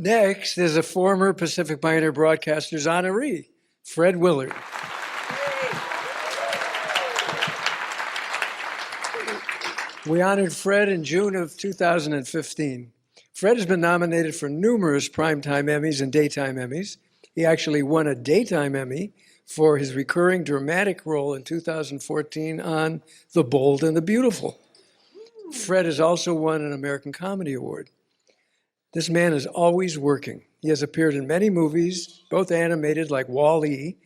Next is a former Pacific Pioneer Broadcasters honoree, Fred Willard. We honored Fred in June of 2015. Fred has been nominated for numerous Primetime Emmys and Daytime Emmys. He actually won a Daytime Emmy for his recurring dramatic role in 2014 on The Bold and the Beautiful. Fred has also won an American Comedy Award. This man is always working. He has appeared in many movies, both animated like Wall-E,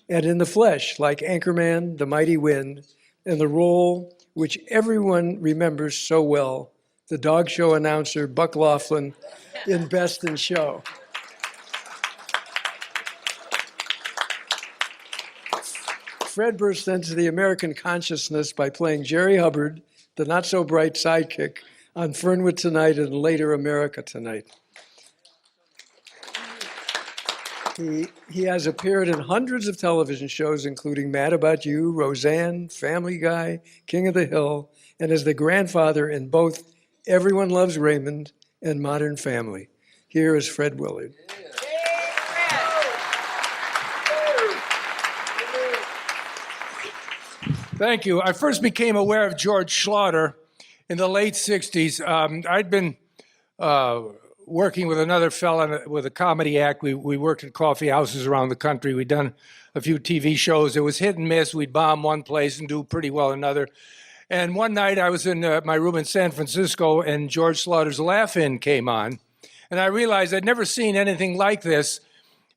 and in the flesh like Anchorman, The Mighty Wind, and the role which everyone remembers so well, the dog show announcer Buck Laughlin in Best in Show. Fred burst into the American consciousness by playing Jerry Hubbard, the not-so-bright sidekick, on Fernwood Tonight and later America Tonight. He has appeared in hundreds of television shows, including Mad About You, Roseanne, Family Guy, King of the Hill, and is the grandfather in both Everyone Loves Raymond and Modern Family. Here is Fred Willard. Thank you. I first became aware of George Schlatter in the late 60s. I'd been working with another fella with a comedy act. We worked at coffee houses around the country. We'd done a few TV shows. It was hit and miss. We'd bomb one place and do pretty well another. And one night I was in my room in San Francisco and George Schlatter's Laugh-In came on. And I realized I'd never seen anything like this.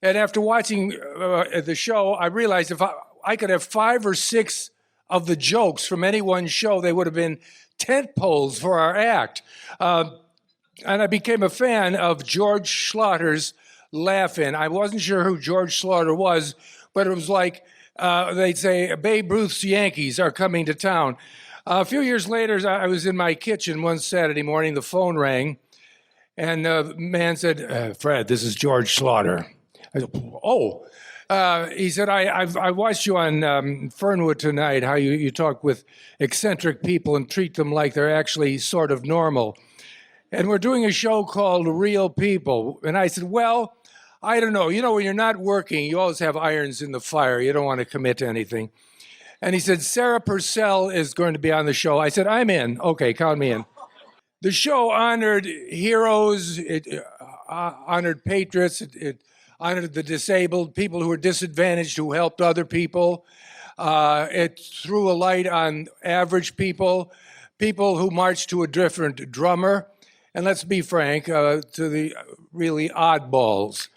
And after watching the show, I realized if I could have 5 or 6 of the jokes from any one show, they would have been tent poles for our act. And I became a fan of George Schlatter's Laugh-In. I wasn't sure who George Schlatter was, but it was like they'd say, Babe Ruth's Yankees are coming to town. A few years later, I was in my kitchen one Saturday morning, the phone rang, and the man said, Fred, this is George Schlatter. I said, oh. He said, I watched you on Fernwood Tonight, how you talk with eccentric people and treat them like they're actually sort of normal. And we're doing a show called Real People. And I said, well, I don't know. You know, when you're not working, you always have irons in the fire. You don't want to commit to anything. And he said, Sarah Purcell is going to be on the show. I said, I'm in. Okay, count me in. The show honored heroes. It honored patriots. It honored the disabled, people who were disadvantaged, who helped other people. It threw a light on average people, people who marched to a different drummer, and let's be frank, to the really oddballs.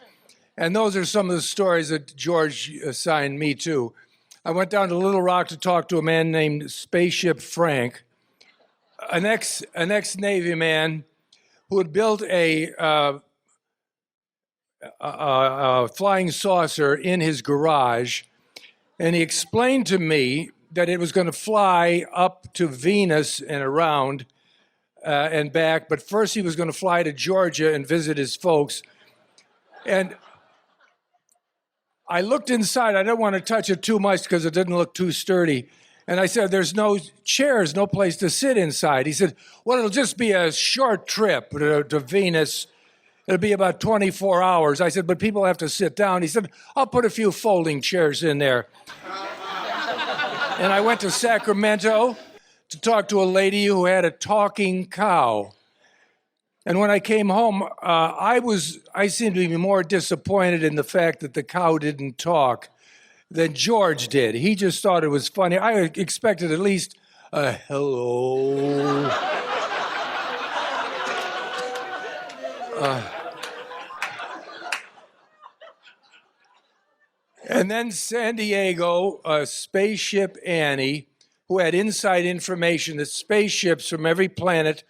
And those are some of the stories that George assigned me to. I went down to Little Rock to talk to a man named Spaceship Frank, an ex-Navy man who had built a flying saucer in his garage, and he explained to me that it was going to fly up to Venus and around and back, but first he was going to fly to Georgia and visit his folks. And I looked inside. I didn't want to touch it too much because it didn't look too sturdy. And I said, there's no chairs, no place to sit inside. He said, well, it'll just be a short trip to Venus. It'll be about 24 hours. I said, but people have to sit down. He said, I'll put a few folding chairs in there. And I went to Sacramento to talk to a lady who had a talking cow. And when I came home, I seemed to be more disappointed in the fact that the cow didn't talk than George did. He just thought it was funny. I expected at least a hello. And then San Diego, Spaceship Annie, who had inside information that spaceships from every planet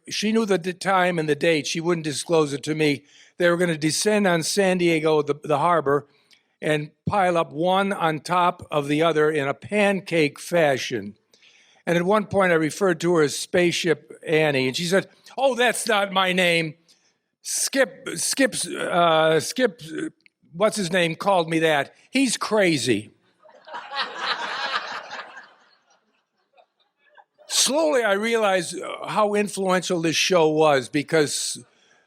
she knew the time and the date. She wouldn't disclose it to me. They were going to descend on San Diego, the harbor, and pile up one on top of the other in a pancake fashion. And at one point, I referred to her as Spaceship Annie, and she said, oh, that's not my name. Skip, what's his name, called me that. He's crazy. Slowly, I realized how influential this show was because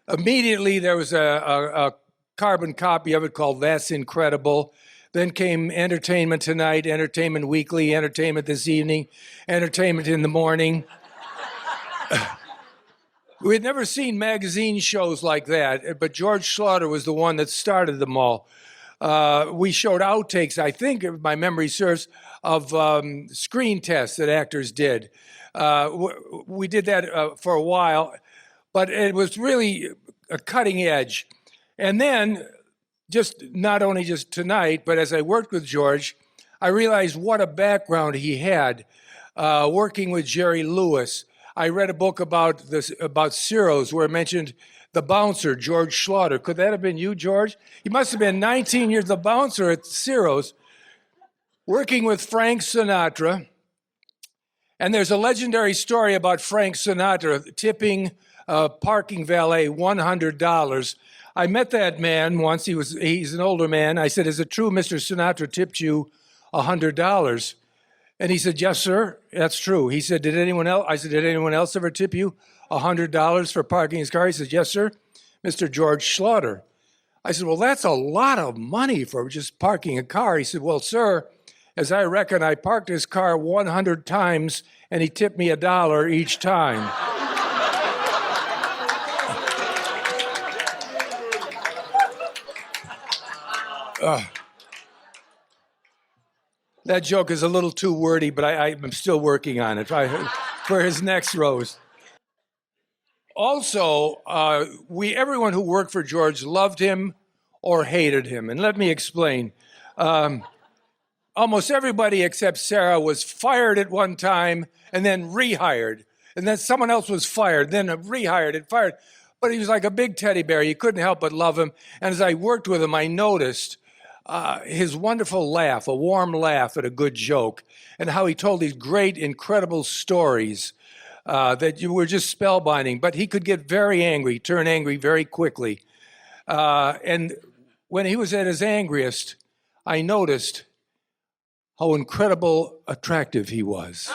Immediately, there was a carbon copy of it called That's Incredible. Then came Entertainment Tonight, Entertainment Weekly, Entertainment This Evening, Entertainment in the Morning. We had never seen magazine shows like that, but George Schlatter was the one that started them all. We showed outtakes, I think, if my memory serves, of screen tests that actors did. We did that for a while, but it was really a cutting edge. And then, not only just tonight, but as I worked with George, I realized what a background he had working with Jerry Lewis. I read a book about Ciro's where it mentioned the bouncer, George Schlatter. Could that have been you, George? He must have been 19 years the bouncer at Ciro's, working with Frank Sinatra. And there's a legendary story about Frank Sinatra tipping a parking valet $100. I met that man once. He's an older man. I said, "Is it true Mr. Sinatra tipped you $100? And he said, "Yes, sir, that's true." He said, "Did anyone else?" I said, "Did anyone else ever tip you $100 for parking his car?" He said, "Yes, sir, Mr. George Schlatter." I said, "Well, that's a lot of money for just parking a car." He said, "Well, sir, as I reckon, I parked his car 100 times, and he tipped me $1 each time." That joke is a little too wordy, but I'm still working on it for his next roast. Also, everyone who worked for George loved him or hated him. And let me explain. Almost everybody except Sarah was fired at one time and then rehired. And then someone else was fired, then rehired and fired. But he was like a big teddy bear. You couldn't help but love him. And as I worked with him, I noticed his wonderful laugh, a warm laugh at a good joke, and how he told these great, incredible stories that you were just spellbinding. But he could get very angry, turn angry very quickly. And when he was at his angriest, I noticed how incredible attractive he was.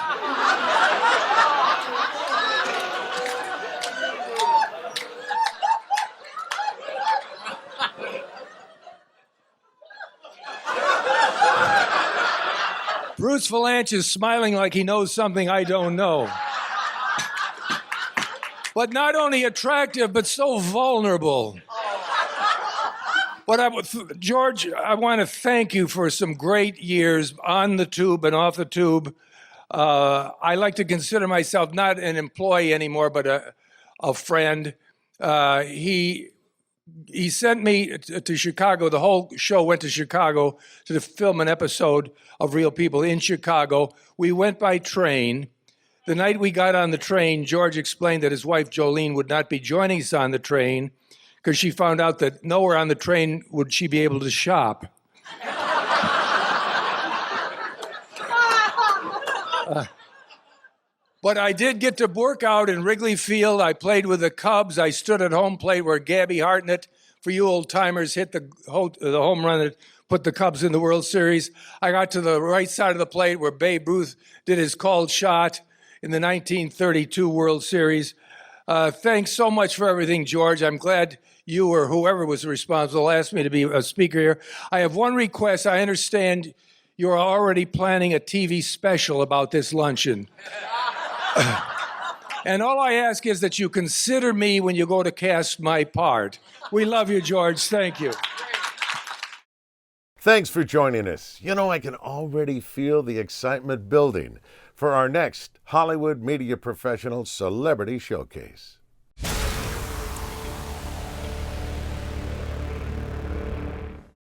Bruce Valanche is smiling like he knows something I don't know. But not only attractive, but so vulnerable. But George, I want to thank you for some great years on the tube and off the tube. I like to consider myself not an employee anymore, but a friend. He sent me to Chicago. The whole show went to Chicago to film an episode of Real People in Chicago. We went by train. The night we got on the train, George explained that his wife, Jolene, would not be joining us on the train because she found out that nowhere on the train would she be able to shop. But I did get to work out in Wrigley Field. I played with the Cubs. I stood at home plate where Gabby Hartnett, for you old timers, hit the home run that put the Cubs in the World Series. I got to the right side of the plate where Babe Ruth did his called shot in the 1932 World Series. Thanks so much for everything, George. I'm glad you or whoever was responsible asked me to be a speaker here. I have one request. I understand you're already planning a TV special about this luncheon. And all I ask is that you consider me when you go to cast my part. We love you, George. Thank you. Thanks for joining us. You know, I can already feel the excitement building for our next Hollywood Media Professional Celebrity Showcase.